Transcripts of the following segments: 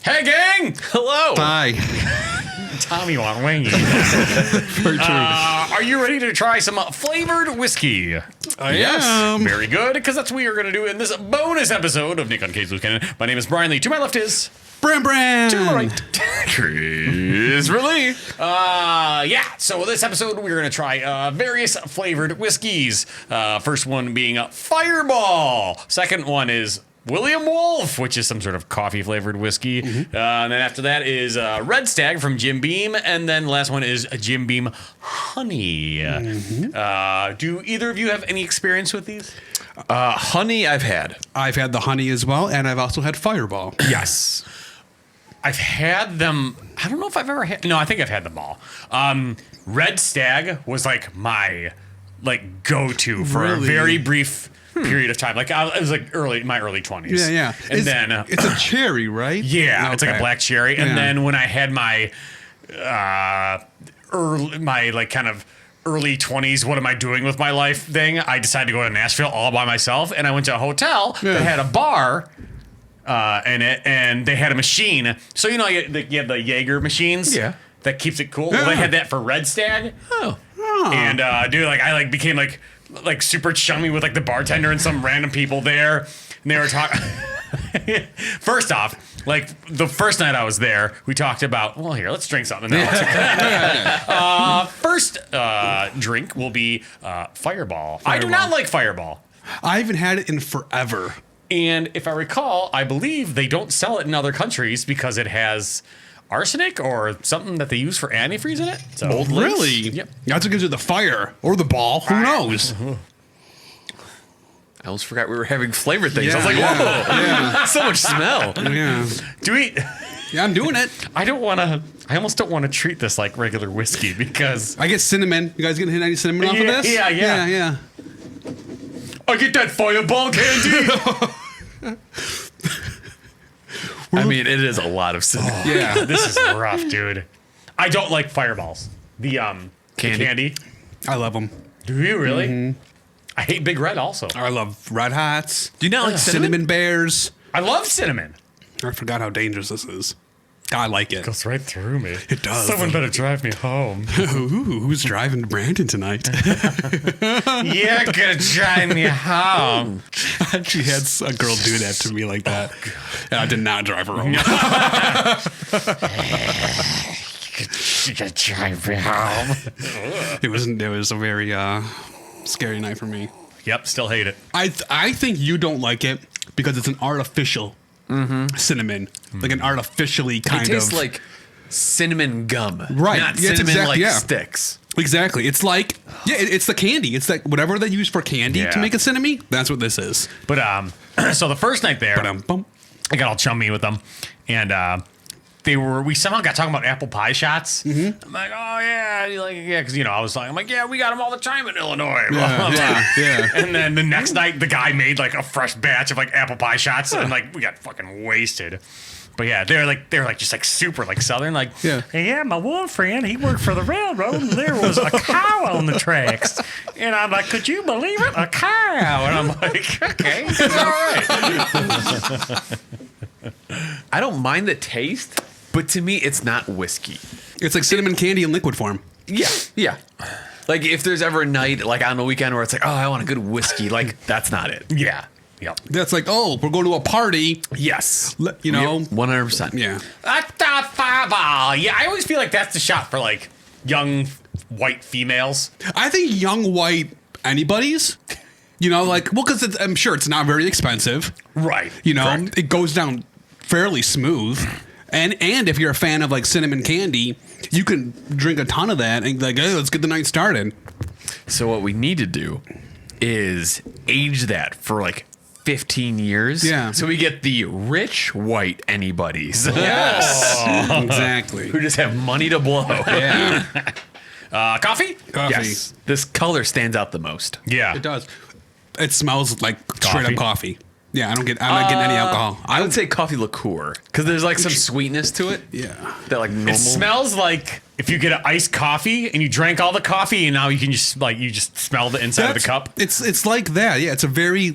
Hey, gang! Hello. Hi. Tommy Wang. Very true. Are you ready to try some flavored whiskey? I am. Very good, because that's what we are going to do in this bonus episode of Nick Uncaged Loose Cannon. My name is Brian Lee. To my left is... Bran. To my right, Chris Lee. So this episode we're going to try various flavored whiskeys. First one being Fireball. Second one is William Wolf, which is some sort of coffee-flavored whiskey. And then after that is Red Stag from Jim Beam. And then last one is Jim Beam Honey. Do either of you have any experience with these? Honey I've had. I've had the honey as well, and I've also had Fireball. Yes. I've had them. I don't know if I've ever had. No, I think I've had them all. Red Stag was like my go-to for a very brief period of time. Like it was like my early 20s. Yeah. And then it's a cherry, right? Yeah, Okay. it's like a black cherry. And then when I had my early 20s, what am I doing with my life thing, I decided to go to Nashville all by myself, and I went to a hotel that had a bar in it, and they had a machine. So you have the Jaeger machines that keeps it cool. Well, they had that for Red Stag. And I became super chummy with the bartender and some random people there, and they were talking. First off, the first night I was there, we talked about, well, here, let's drink something. First drink will be Fireball. I do not like Fireball. I haven't had it in forever. And if I recall, I believe they don't sell it in other countries because it has arsenic or something that they use for antifreeze in it. So Really? Yep. That's what gives you the fire or the ball. Who knows? I almost forgot we were having flavor things. Yeah, I was like, whoa, so much smell. Yeah. Do we? Yeah, I'm doing it. I almost don't want to treat this like regular whiskey because I get cinnamon. You guys gonna hit any cinnamon off of this? Yeah. I get that Fireball candy. I mean, it is a lot of cinnamon. Yeah. This is rough, dude. I don't like Fireballs. The candy. I love them. Do you really? I hate Big Red also. I love Red Hots. Do you not like cinnamon? Bears. I love cinnamon. I forgot how dangerous this is. I like it. Goes right through me. It does. Someone better drive me home. Ooh, who's driving to Brandon tonight? You're gonna drive me home. I actually had a girl do that to me like that. And I did not drive her home. You're gonna drive me home. It was a very scary night for me. Yep, still hate it. I think you don't like it because it's an artificial cinnamon, like an artificially kind It tastes of like cinnamon gum, Right. Not Yeah, it's cinnamon exact- sticks. Exactly. It's like it's the candy. It's like whatever they use for candy Yeah. to make a cinnamon. That's what this is. But so the first night there, Bum. I got all chummy with them, and we somehow got talking about apple pie shots. I'm like, oh yeah, because I was like, I'm like, yeah, we got them all the time in Illinois. Yeah. And then the next night, the guy made a fresh batch of apple pie shots, and we got fucking wasted. But yeah, they're just super southern. Yeah, my one friend, he worked for the railroad, and there was a cow on the tracks. And I'm like, could you believe it? A cow. And I'm like, okay, it's all right. I don't mind the taste, but to me, it's not whiskey. It's like cinnamon candy in liquid form. Yeah. Like if there's ever a night, on the weekend, where it's like, oh, I want a good whiskey, that's not it. Yeah. Yep. That's like, oh, we're going to a party. Yes. 100%. Yeah. Fireball. Yeah, I always feel like that's the shot for young white females. I think young white anybody's. Because I'm sure it's not very expensive. Right. Correct. It goes down fairly smooth. And if you're a fan of cinnamon candy, you can drink a ton of that and hey, let's get the night started. So what we need to do is age that for 15 years. Yeah. So we get the rich white anybodies. Yes. Exactly. Who just have money to blow. Yeah. Coffee? Coffee. Yes. This color stands out the most. Yeah. It does. It smells like straight up coffee. Yeah, I'm not getting any alcohol. I would say coffee liqueur because there's some sweetness to it. Yeah. That normal. It smells like if you get an iced coffee and you drank all the coffee and now you can just you just smell the inside of the cup. It's like that. Yeah, it's a very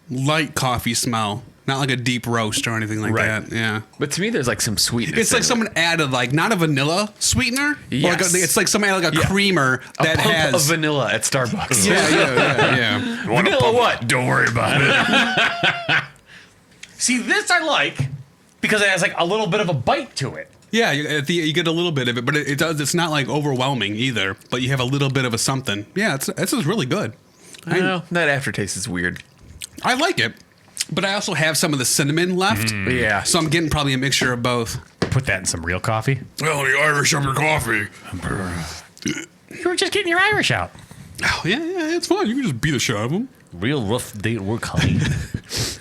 light coffee smell. Not like a deep roast or anything like Right. that. Yeah. But to me, there's like some sweetness. It's like in it. someone added like not a vanilla sweetener. But Yes. it's like someone added like a creamer a that pump has of vanilla at Starbucks. yeah. Vanilla what? Don't worry about it. See, this I like because it has like a little bit of a bite to it. Yeah, you get a little bit of it, but it does. It's not like overwhelming either. But you have a little bit of a something. Yeah, this is really good. I know that aftertaste is weird. I like it, but I also have some of the cinnamon left. Yeah. So I'm getting probably a mixture of both. Put that in some real coffee. Oh, the Irish of your coffee. You were just getting your Irish out. Oh, yeah, it's fine. You can just beat the shit out of them. Real rough day at work, honey.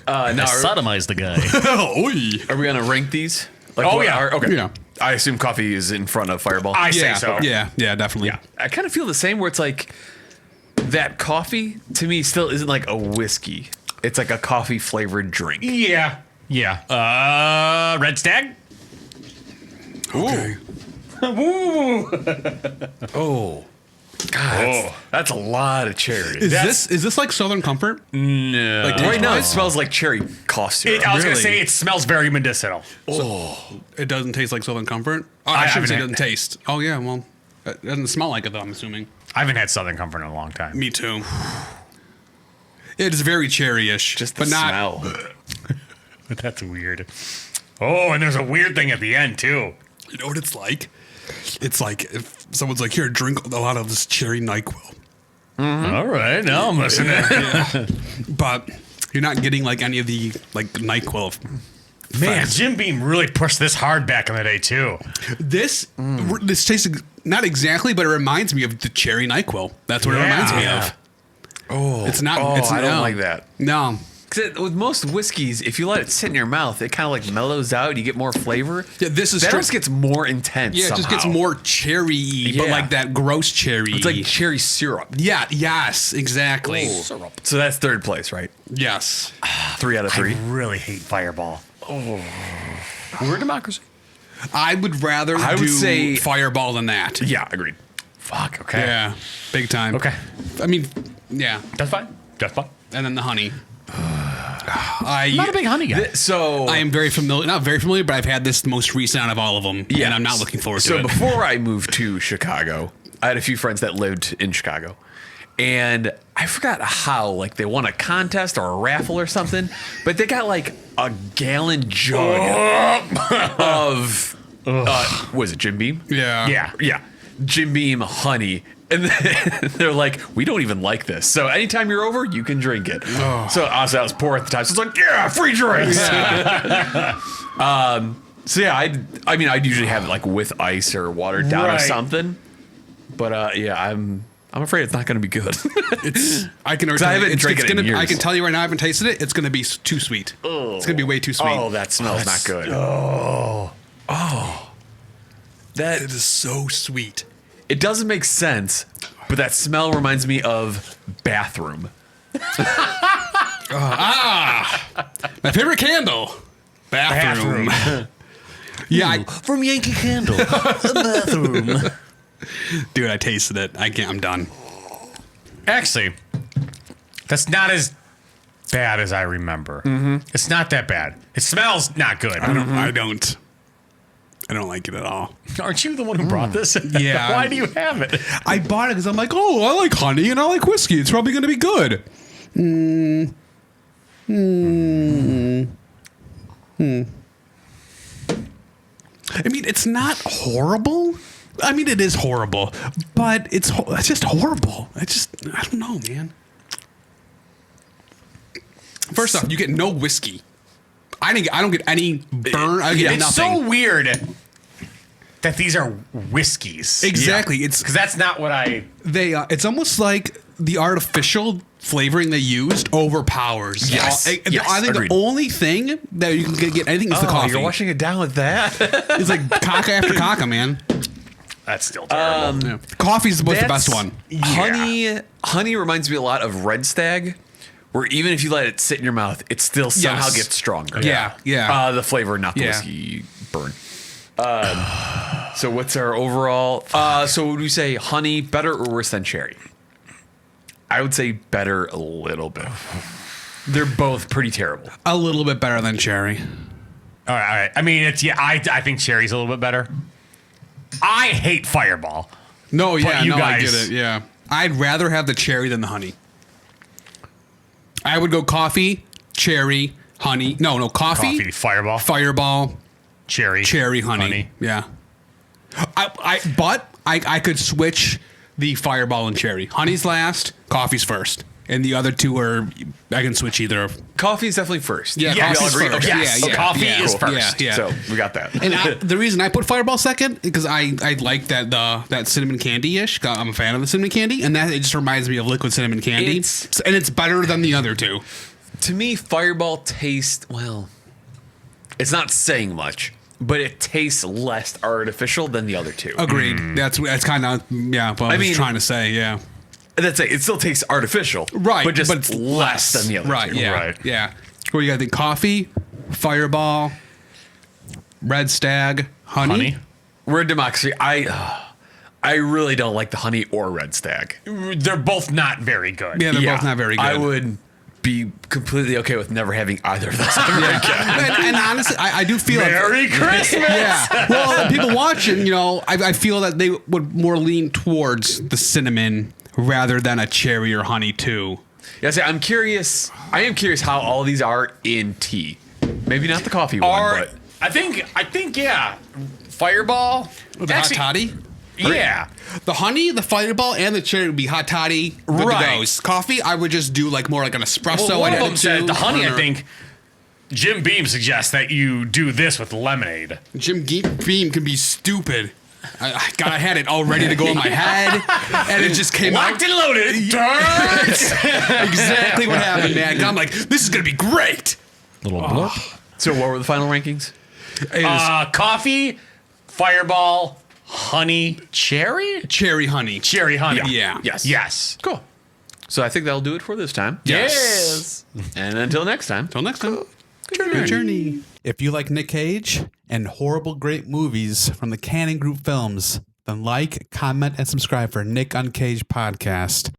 Now, Sodomize the guy. Oi. are we gonna rank these? Like, Oh, what yeah. okay. Yeah. I assume coffee is in front of Fireball. I say so. Yeah, definitely. Yeah. I kind of feel the same. Where it's like that coffee to me still isn't like a whiskey. It's like a coffee flavored drink. Yeah. Yeah. Red Stag? Okay. Oh. God, that's a lot of cherry. Is this like Southern Comfort? No. Like right now, it smells like cherry cough syrup. I was going Really? to say it smells very medicinal. It doesn't taste like Southern Comfort? Oh, I I shouldn't say it haven't doesn't taste. Oh, yeah, well, it doesn't smell like it, though, I'm assuming. I haven't had Southern Comfort in a long time. Me too. It is very cherry-ish. Just the but not, smell. That's weird. Oh, and there's a weird thing at the end, too. You know what it's like? It's like if someone's like, here, drink a lot of this cherry NyQuil. All right, now I'm listening. But you're not getting like any of the like NyQuil. Man, Jim Beam really pushed this hard back in the day, too. This tastes not exactly, but it reminds me of the cherry NyQuil. That's what it reminds me Yeah. of. Oh, it's not. Oh, it's I don't no. like that. No. Because with most whiskeys, if you let it sit in your mouth, it kind of like mellows out. You get more flavor. Yeah, this is that straight- just gets more intense. Yeah, it just gets somehow. more cherry, but Yeah. like that gross cherry. It's like cherry syrup. yeah, yes, exactly. So that's third place, right? Yes. 3 out of 3. I really hate Fireball. We're a democracy. I would rather I would do say- Fireball than that. Yeah, agreed. Fuck, okay. Yeah, big time. Okay. I mean, yeah, That's fine. That's fine. and then the honey. I'm not a big honey guy. So I am very familiar, not very familiar, but I've had this the most recent out of all of them, and I'm not looking forward to So it. before I moved to Chicago, I had a few friends that lived in Chicago. And I forgot how, like, they won a contest or a raffle or something, but they got like a gallon jug of, was it Jim Beam? yeah, Yeah. Jim Beam honey. And then they're like, we don't even like this. So anytime you're over, you can drink it. So honestly, I was poor at the time. So it's like, yeah, free drinks. So yeah, I'd usually have it like with ice or watered down or Right. something. But yeah, I'm afraid it's not going to be good. It's. I can. I haven't drank it in gonna, I years. can tell you right now, I haven't tasted it. It's going to be too sweet. It's going to be way too sweet. Oh, that smells not good. That It is so sweet. it doesn't make sense, but that smell reminds me of bathroom. My favorite candle. Bathroom. Yeah, From Yankee Candle. The bathroom. dude, I tasted it. I can't. I'm done. Actually, that's not as bad as I remember. It's not that bad. It smells not good. I don't like it at all. Aren't you the one who brought this? Yeah. Why do you have it? I bought it because I'm like, oh, I like honey and I like whiskey. It's probably going to be good. I mean, it's not horrible. I mean, it is horrible, but it's just horrible. I don't know, man. First off, you get no whiskey. I don't get any burn. I get It's nothing. so weird that these are whiskeys. Exactly. It's Because that's not what I. it's almost like the artificial flavoring they used overpowers. Yes. I Yes, think agreed. the only thing that you can get anything is the coffee. You're washing it down with that? It's like caca after caca, man. That's still terrible. Yeah. Coffee's the best one. Honey reminds me a lot of Red Stag, where even if you let it sit in your mouth, it still somehow Yes. gets stronger. Yeah. The flavor, not the Yeah. whiskey burn. So what's our overall? So would we say honey better or worse than cherry? I would say better a little bit. They're both pretty terrible. A little bit better than cherry. All right. I mean, I think cherry's a little bit better. I hate Fireball. No, yeah, you I guys- get it. Yeah, I'd rather have the cherry than the honey. I would go coffee, cherry, honey. No, coffee, Fireball, Fireball, cherry, honey. Yeah. I could switch the Fireball and cherry. Honey's last, coffee's first. And the other two I can switch either of. Coffee's definitely first. Yeah, Yes, coffee's agree? first. Okay. Yes, Yeah, coffee yeah, is cool. first. Yeah. So we got that. And the reason I put Fireball second because I like that cinnamon candy-ish. I'm a fan of the cinnamon candy, and that it just reminds me of liquid cinnamon candy. And it's better than the other two. To me, Fireball tastes, well, it's not saying much, but it tastes less artificial than the other two. Agreed. That's kind of what I was trying to say. Yeah. That's it. It still tastes artificial, Right, But just it's less than the other Right. two. Yeah. Right. Yeah. What do you got to think? Coffee, Fireball, Red Stag, honey. We're a democracy. I really don't like the honey or Red Stag. They're both not very good. Yeah, they're both not very good. I would be completely okay with never having either of those. and honestly, I do feel Merry Christmas. Yeah. Well, people watching, I feel that they would more lean towards the cinnamon rather than a cherry or honey too. Yeah, see, I'm curious. I am curious how all these are in tea. Maybe not the coffee one, but I think yeah. Fireball. The hot toddy? Yeah. The honey, the Fireball, and the cherry would be hot toddy. Good Right. to go. Coffee, I would just do like more like an espresso. Well, one I'd of add them it said to, the honey. I or- think Jim Beam suggests that you do this with lemonade. Jim Beam can be stupid. I had it all ready to go in my head, and it just came Locked out. and loaded. Exactly what happened, man. I'm like, this is gonna be great. Little blip. so what were the final rankings? It is Coffee, Fireball, honey, cherry, cherry honey. cherry honey. Yeah. Yes. Cool. So I think that'll do it for this time. Yes. And until next time. Till next time. Good journey. If you like Nick Cage and horrible great movies from the Cannon Group films, then like, comment, and subscribe for Nick Uncaged podcast.